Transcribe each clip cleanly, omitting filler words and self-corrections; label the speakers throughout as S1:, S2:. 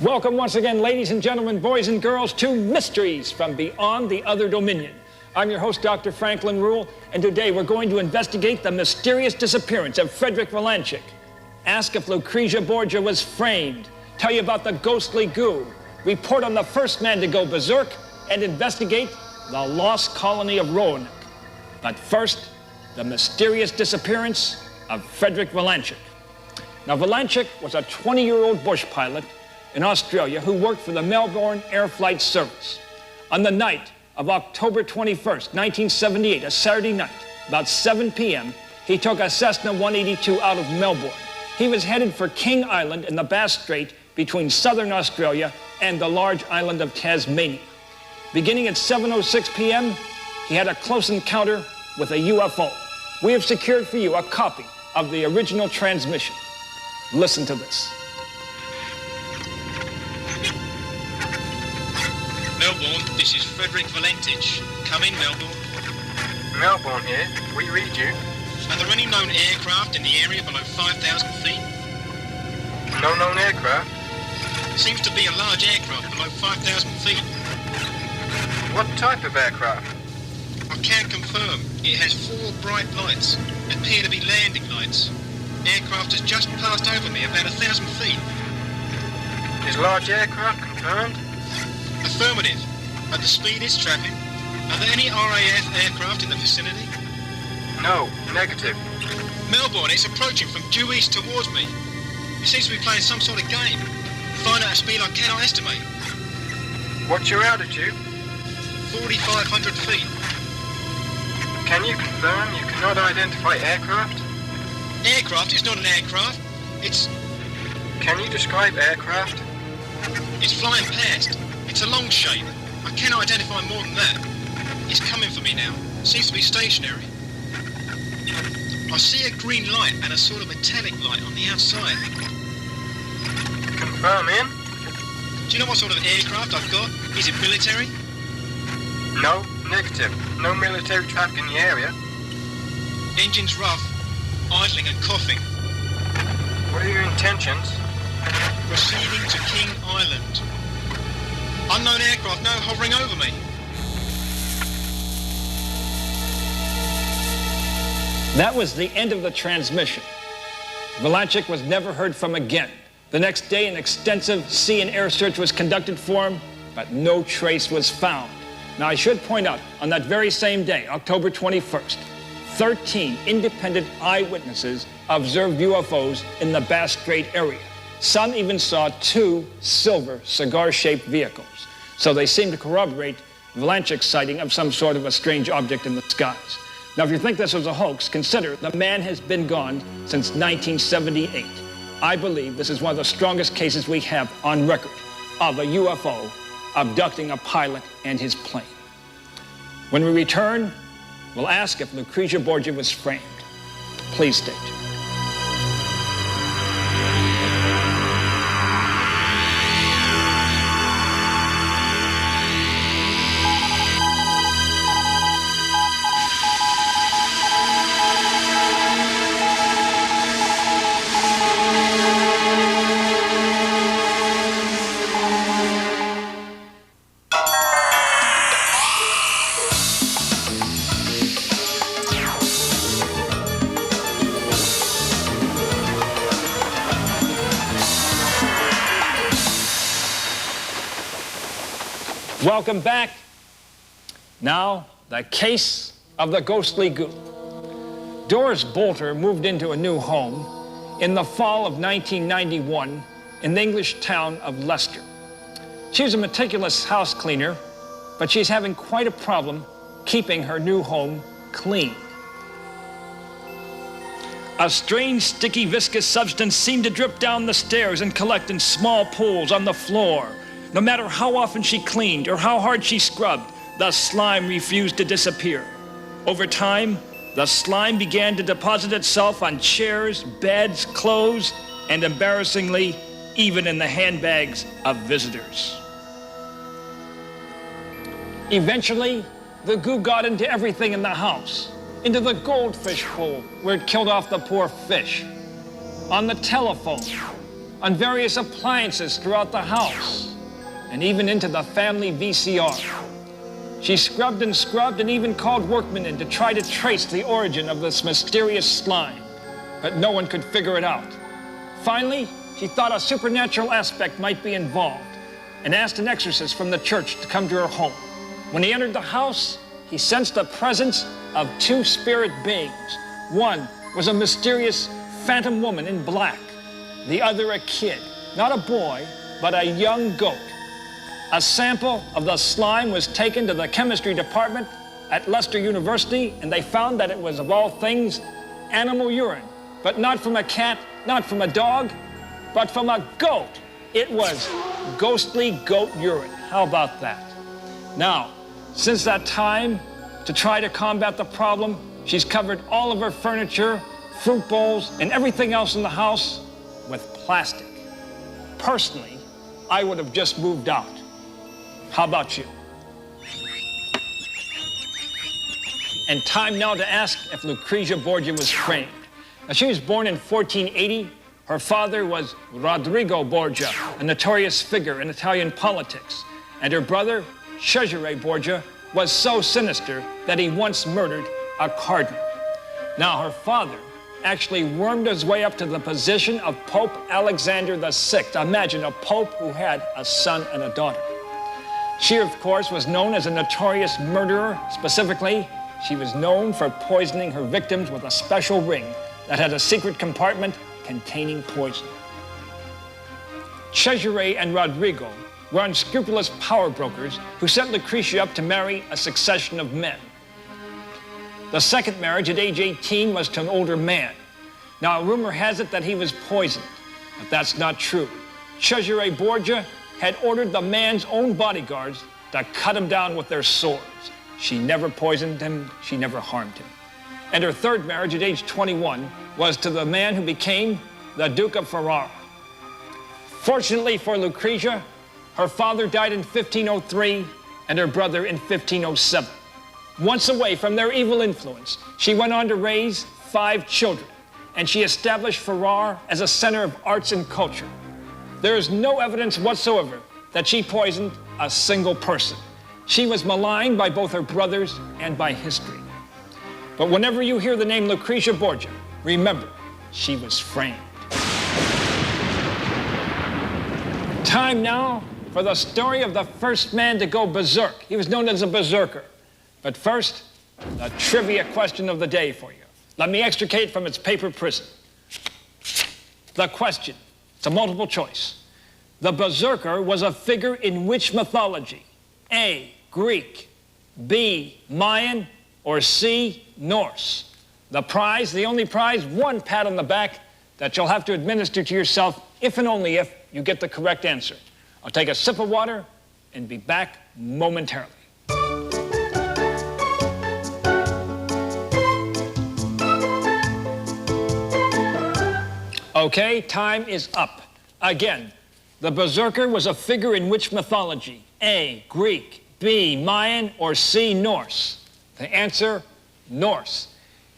S1: Welcome once again, ladies and gentlemen, boys and girls, to Mysteries from Beyond the Other Dominion. I'm your host, Dr. Franklin Rule, and today we're going to investigate the mysterious disappearance of Frederick Valanchik, ask if Lucrezia Borgia was framed, tell you about the ghostly goo, report on the first man to go berserk, and investigate the lost colony of Roanoke. But first, the mysterious disappearance of Frederick Valanchik. Now, Valanchik was a 20-year-old bush pilot in Australia who worked for the Melbourne Air Flight Service. On the night of October 21st, 1978, a Saturday night, about 7 p.m., he took a Cessna 182 out of Melbourne. He was headed for King Island in the Bass Strait between southern Australia and the large island of Tasmania. Beginning at 7:06 p.m., he had a close encounter with a UFO. We have secured for you a copy of the original transmission. Listen to this.
S2: Melbourne, this is Frederick Valanchik. Come in, Melbourne.
S3: Melbourne here. We read you.
S2: Are there any known aircraft in the area below 5,000 feet?
S3: No known aircraft?
S2: Seems to be a large aircraft below 5,000 feet.
S3: What type of aircraft?
S2: I can't confirm. It has 4 bright lights. Appear to be landing lights. Aircraft has just passed over me about 1,000 feet.
S3: Is large aircraft confirmed?
S2: Affirmative. At the speed it's traveling. Are there any RAF aircraft in the vicinity?
S3: No, negative.
S2: Melbourne, it's approaching from due east towards me. It seems to be playing some sort of game. Flying at a speed I cannot estimate.
S3: What's your altitude?
S2: 4,500 feet.
S3: Can you confirm you cannot identify aircraft?
S2: Aircraft is not an aircraft. It's
S3: Can you describe aircraft?
S2: flying past. It's a long shape. I cannot identify more than that. It's coming for me now. Seems to be stationary. I see a green light and a sort of metallic light on the outside.
S3: Confirm in?
S2: Do you know what sort of aircraft I've got? Is it military?
S3: No, negative. No military traffic in the area.
S2: Engine's rough, idling and coughing.
S3: What are your intentions?
S2: Proceeding to King Island. Unknown aircraft now hovering over me.
S1: That was the end of the transmission. Valanchik was never heard from again. The next day, an extensive sea and air search was conducted for him, but no trace was found. Now, I should point out, on that very same day, October 21st, 13 independent eyewitnesses observed UFOs in the Bass Strait area. Some even saw 2 silver cigar-shaped vehicles. So they seem to corroborate Valanchik's sighting of some sort of a strange object in the skies. Now, if you think this was a hoax, consider the man has been gone since 1978. I believe this is one of the strongest cases we have on record of a UFO abducting a pilot and his plane. When we return, we'll ask if Lucrezia Borgia was framed. Please stay tuned. Welcome back. Now, the case of the ghostly goo. Doris Bolter moved into a new home in the fall of 1991 in the English town of Leicester. She was a meticulous house cleaner, but she's having quite a problem keeping her new home clean. A strange, sticky, viscous substance seemed to drip down the stairs and collect in small pools on the floor. No matter how often she cleaned or how hard she scrubbed, the slime refused to disappear. Over time, the slime began to deposit itself on chairs, beds, clothes, and embarrassingly, even in the handbags of visitors. Eventually, the goo got into everything in the house, into the goldfish pool where it killed off the poor fish, on the telephone, on various appliances throughout the house, and even into the family VCR. She scrubbed and even called workmen in to try to trace the origin of this mysterious slime, but no one could figure it out. Finally, she thought a supernatural aspect might be involved and asked an exorcist from the church to come to her home. When he entered the house, he sensed the presence of two spirit beings. One was a mysterious phantom woman in black, the other a kid, not a boy, but a young goat. A sample of the slime was taken to the chemistry department at Leicester University, and they found that it was, of all things, animal urine, but not from a cat, not from a dog, but from a goat. It was ghostly goat urine. How about that? Now, since that time, to try to combat the problem, she's covered all of her furniture, fruit bowls, and everything else in the house with plastic. Personally, I would have just moved out. How about you? And time now to ask if Lucrezia Borgia was framed. Now, she was born in 1480. Her father was Rodrigo Borgia, a notorious figure in Italian politics. And her brother, Cesare Borgia, was so sinister that he once murdered a cardinal. Now, her father actually wormed his way up to the position of Pope Alexander VI. Imagine a pope who had a son and a daughter. She, of course, was known as a notorious murderer. Specifically, she was known for poisoning her victims with a special ring that had a secret compartment containing poison. Cesare and Rodrigo were unscrupulous power brokers who set Lucrezia up to marry a succession of men. The second marriage at age 18 was to an older man. Now, rumor has it that he was poisoned, but that's not true. Cesare Borgia had ordered the man's own bodyguards to cut him down with their swords. She never poisoned him, she never harmed him. And her third marriage at age 21 was to the man who became the Duke of Ferrara. Fortunately for Lucrezia, her father died in 1503 and her brother in 1507. Once away from their evil influence, she went on to raise 5 children, and she established Ferrara as a center of arts and culture. There is no evidence whatsoever that she poisoned a single person. She was maligned by both her brothers and by history. But whenever you hear the name Lucrezia Borgia, remember, she was framed. Time now for the story of the first man to go berserk. He was known as a berserker. But first, the trivia question of the day for you. Let me extricate from its paper prison. The question, it's a multiple choice. The berserker was a figure in which mythology? A, Greek, B, Mayan, or C, Norse? The prize, the only prize, one pat on the back that you'll have to administer to yourself if and only if you get the correct answer. I'll take a sip of water and be back momentarily. Okay, time is up. Again, the berserker was a figure in which mythology? A, Greek, B, Mayan, or C, Norse? The answer, Norse.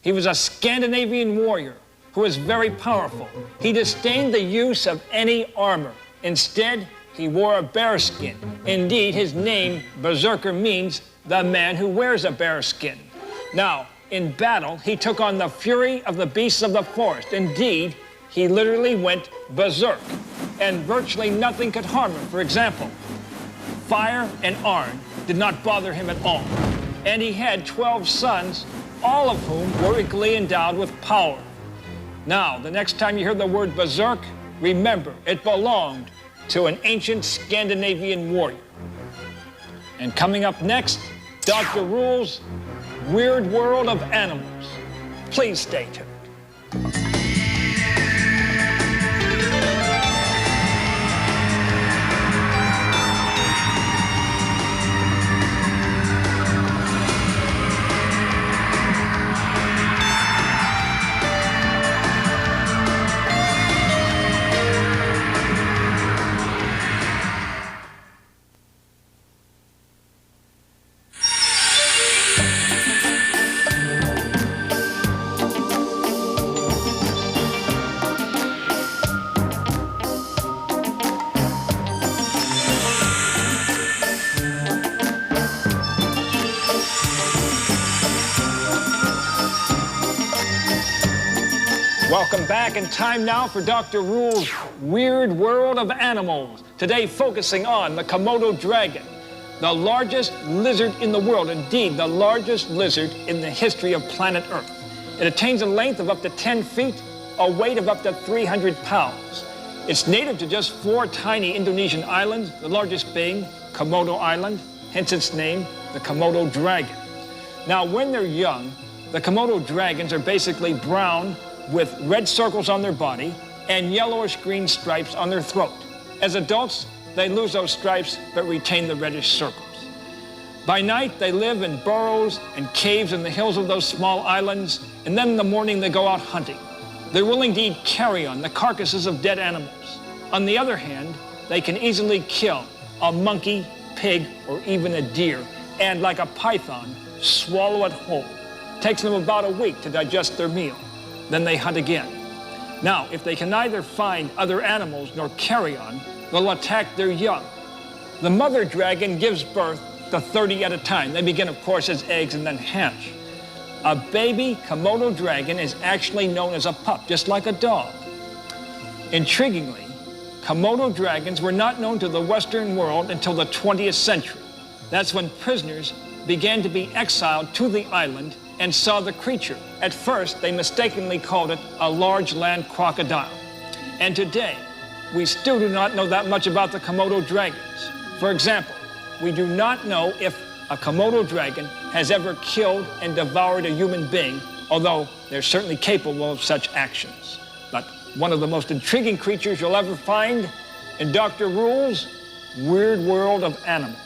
S1: He was a Scandinavian warrior who was very powerful. He disdained the use of any armor. Instead, he wore a bear skin. Indeed, his name, berserker, means the man who wears a bear skin. Now, in battle, he took on the fury of the beasts of the forest. Indeed, he literally went berserk, and virtually nothing could harm him. For example, fire and iron did not bother him at all. And he had 12 sons, all of whom were equally endowed with power. Now, the next time you hear the word berserk, remember, it belonged to an ancient Scandinavian warrior. And coming up next, Dr. Rule's Weird World of Animals. Please stay tuned. Welcome back, in time now for Dr. Rule's Weird World of Animals. Today focusing on the Komodo dragon, the largest lizard in the world, indeed the largest lizard in the history of planet Earth. It attains a length of up to 10 feet, a weight of up to 300 pounds. It's native to just 4 tiny Indonesian islands, the largest being Komodo Island, hence its name, the Komodo dragon. Now, when they're young, the Komodo dragons are basically brown with red circles on their body and yellowish-green stripes on their throat. As adults, they lose those stripes but retain the reddish circles. By night, they live in burrows and caves in the hills of those small islands, and then in the morning they go out hunting. They will indeed carry on the carcasses of dead animals. On the other hand, they can easily kill a monkey, pig, or even a deer, and like a python, swallow it whole. It takes them about a week to digest their meal. Then they hunt again. Now, if they can neither find other animals nor carry on, they'll attack their young. The mother dragon gives birth to 30 at a time. They begin, of course, as eggs and then hatch. A baby Komodo dragon is actually known as a pup, just like a dog. Intriguingly, Komodo dragons were not known to the Western world until the 20th century. That's when prisoners began to be exiled to the island and saw the creature. At first, they mistakenly called it a large land crocodile. And today, we still do not know that much about the Komodo dragons. For example, we do not know if a Komodo dragon has ever killed and devoured a human being, although they're certainly capable of such actions. But one of the most intriguing creatures you'll ever find in Dr. Rule's Weird World of Animals.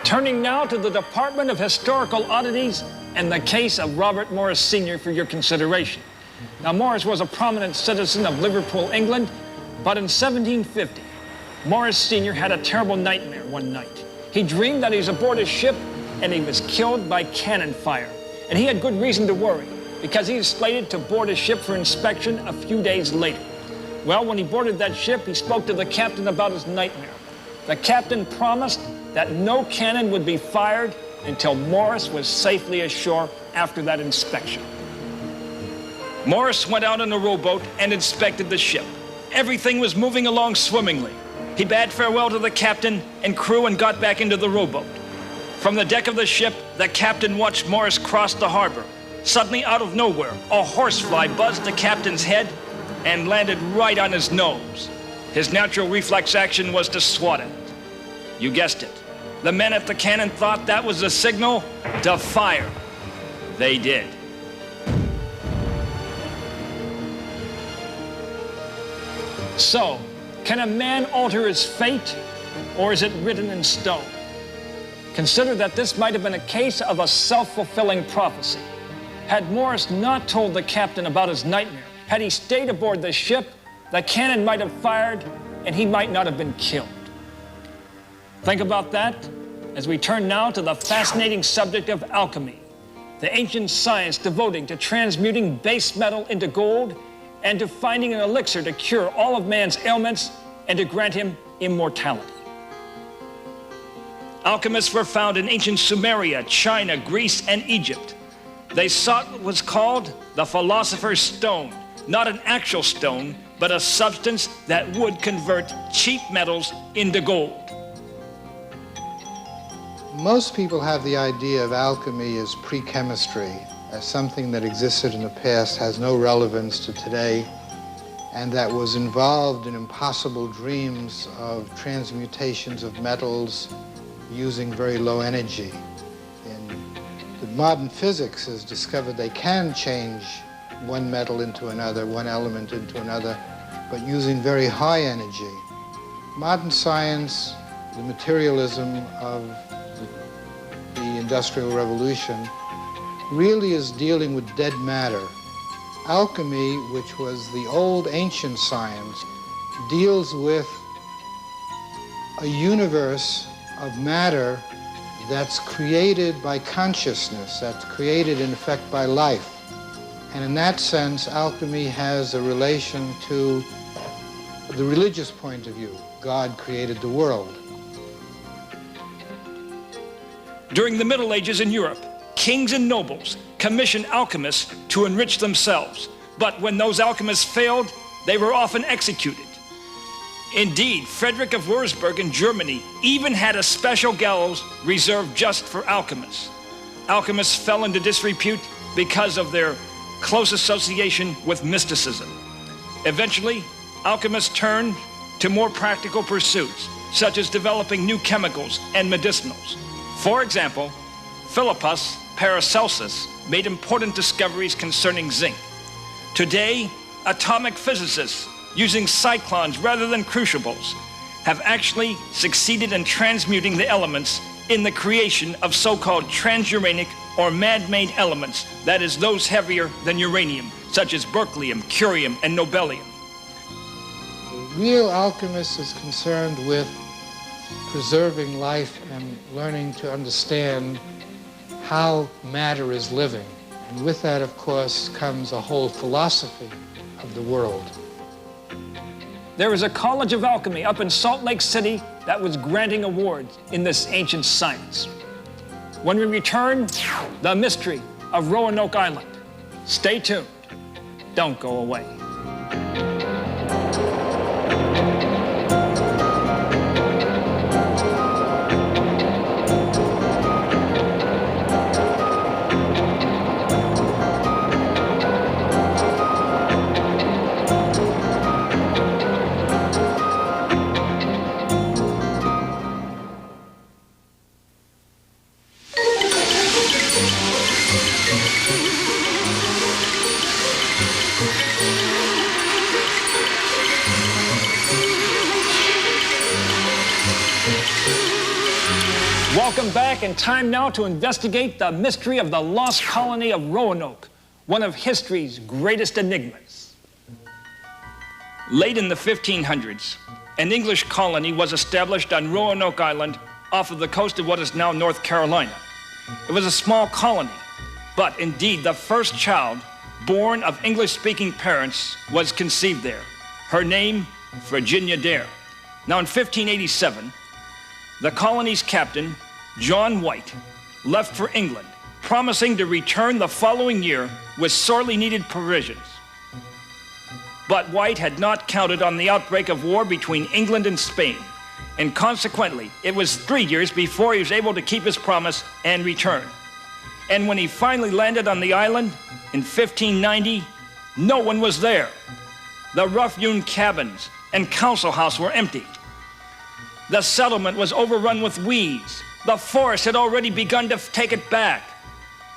S1: Turning now to the Department of Historical Oddities and the case of Robert Morris Sr. for your consideration. Now, Morris was a prominent citizen of Liverpool, England, but in 1750, Morris Sr. had a terrible nightmare one night. He dreamed that he was aboard a ship and he was killed by cannon fire. And he had good reason to worry, because he was slated to board a ship for inspection a few days later. Well, when he boarded that ship, he spoke to the captain about his nightmare. The captain promised that no cannon would be fired until Morris was safely ashore after that inspection. Morris went out in a rowboat and inspected the ship. Everything was moving along swimmingly. He bade farewell to the captain and crew and got back into the rowboat. From the deck of the ship, the captain watched Morris cross the harbor. Suddenly, out of nowhere, a horsefly buzzed the captain's head and landed right on his nose. His natural reflex action was to swat it. You guessed it. The men at the cannon thought that was the signal to fire. They did. So, can a man alter his fate, or is it written in stone? Consider that this might have been a case of a self-fulfilling prophecy. Had Morris not told the captain about his nightmare, had he stayed aboard the ship, the cannon might have fired and he might not have been killed. Think about that as we turn now to the fascinating subject of alchemy, the ancient science devoting to transmuting base metal into gold and to finding an elixir to cure all of man's ailments and to grant him immortality. Alchemists were found in ancient Sumeria, China, Greece, and Egypt. They sought what was called the philosopher's stone, not an actual stone, but a substance that would convert cheap metals into gold.
S4: Most people have the idea of alchemy as pre-chemistry, as something that existed in the past, has no relevance to today, and that was involved in impossible dreams of transmutations of metals using very low energy. The modern physics has discovered they can change one metal into another, one element into another, but using very high energy. Modern science, the materialism of the Industrial Revolution, really is dealing with dead matter. Alchemy, which was the old ancient science, deals with a universe of matter that's created by consciousness, that's created in effect by life. And in that sense, alchemy has a relation to the religious point of view. God created the world.
S1: During the Middle Ages in Europe, kings and nobles commission alchemists to enrich themselves. But when those alchemists failed, they were often executed. Indeed, Frederick of Würzburg in Germany even had a special gallows reserved just for alchemists. Alchemists fell into disrepute because of their close association with mysticism. Eventually, alchemists turned to more practical pursuits, such as developing new chemicals and medicinals. For example, Philippus Paracelsus made important discoveries concerning zinc. Today, atomic physicists, using cyclones rather than crucibles, have actually succeeded in transmuting the elements in the creation of so-called transuranic or man-made elements, that is, those heavier than uranium, such as berkelium, curium, and nobelium.
S4: The real alchemist is concerned with preserving life and learning to understand how matter is living. And with that, of course, comes a whole philosophy of the world.
S1: There is a College of Alchemy up in Salt Lake City that was granting awards in this ancient science. When we return, the mystery of Roanoke Island. Stay tuned. Don't go away. Welcome back, and time now to investigate the mystery of the lost colony of Roanoke, one of history's greatest enigmas. Late in the 1500s, an English colony was established on Roanoke Island off of the coast of what is now North Carolina. It was a small colony, but indeed the first child born of English-speaking parents was conceived there. Her name, Virginia Dare. Now in 1587, the colony's captain, John White, left for England, promising to return the following year with sorely needed provisions. But White had not counted on the outbreak of war between England and Spain, and consequently, it was 3 years before he was able to keep his promise and return. And when he finally landed on the island in 1590, no one was there. The rough-hewn cabins and council house were empty. The settlement was overrun with weeds. The forest had already begun to take it back.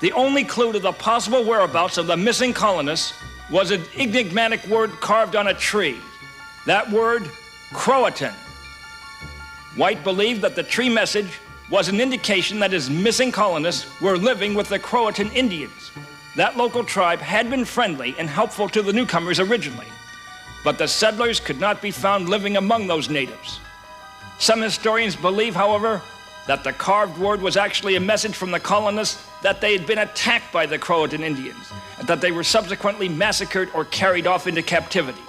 S1: The only clue to the possible whereabouts of the missing colonists was an enigmatic word carved on a tree. That word, Croatan. White believed that the tree message was an indication that his missing colonists were living with the Croatan Indians. That local tribe had been friendly and helpful to the newcomers originally, but the settlers could not be found living among those natives. Some historians believe, however, that the carved word was actually a message from the colonists that they had been attacked by the Croatan Indians, and that they were subsequently massacred or carried off into captivity.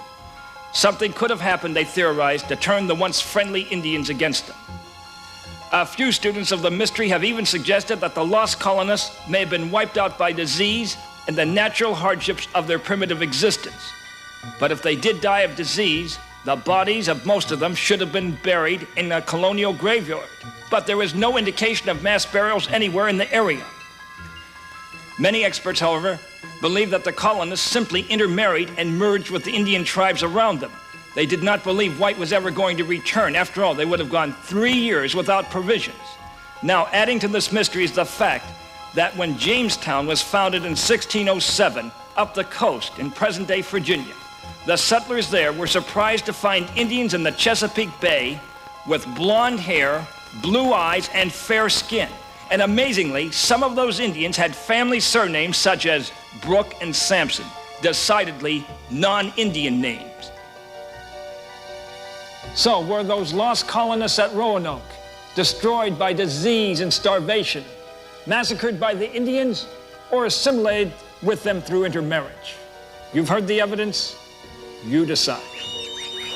S1: Something could have happened, they theorized, to turn the once friendly Indians against them. A few students of the mystery have even suggested that the lost colonists may have been wiped out by disease and the natural hardships of their primitive existence. But if they did die of disease, the bodies of most of them should have been buried in a colonial graveyard. But there is no indication of mass burials anywhere in the area. Many experts, however, believe that the colonists simply intermarried and merged with the Indian tribes around them. They did not believe White was ever going to return. After all, they would have gone 3 years without provisions. Now, adding to this mystery is the fact that when Jamestown was founded in 1607 up the coast in present-day Virginia, the settlers there were surprised to find Indians in the Chesapeake Bay with blonde hair, blue eyes, and fair skin. And amazingly, some of those Indians had family surnames such as Brooke and Sampson, decidedly non-Indian names. So were those lost colonists at Roanoke destroyed by disease and starvation, massacred by the Indians, or assimilated with them through intermarriage? You've heard the evidence. You decide.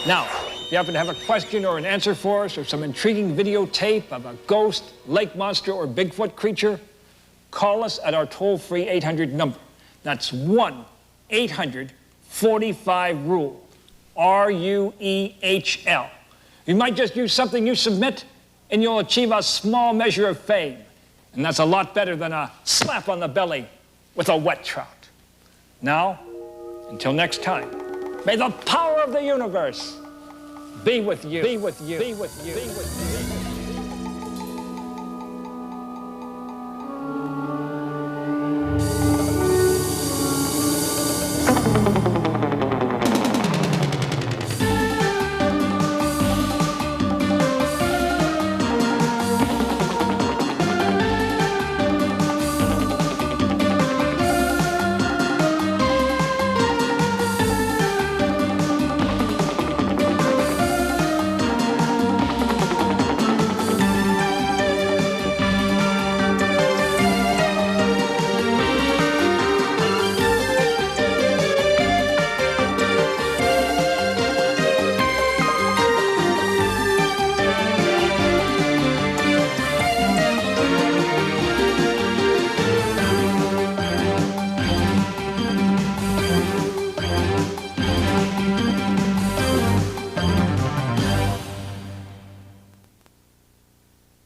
S1: Now, if you happen to have a question or an answer for us, or some intriguing videotape of a ghost, lake monster, or Bigfoot creature, call us at our toll-free 800 number. That's 1-800-45-RULE, RUEHL. You might just use something you submit, and you'll achieve a small measure of fame. And that's a lot better than a slap on the belly with a wet trout. Now, until next time, may the power of the universe be with you. Be with you. Be with you. Be with you.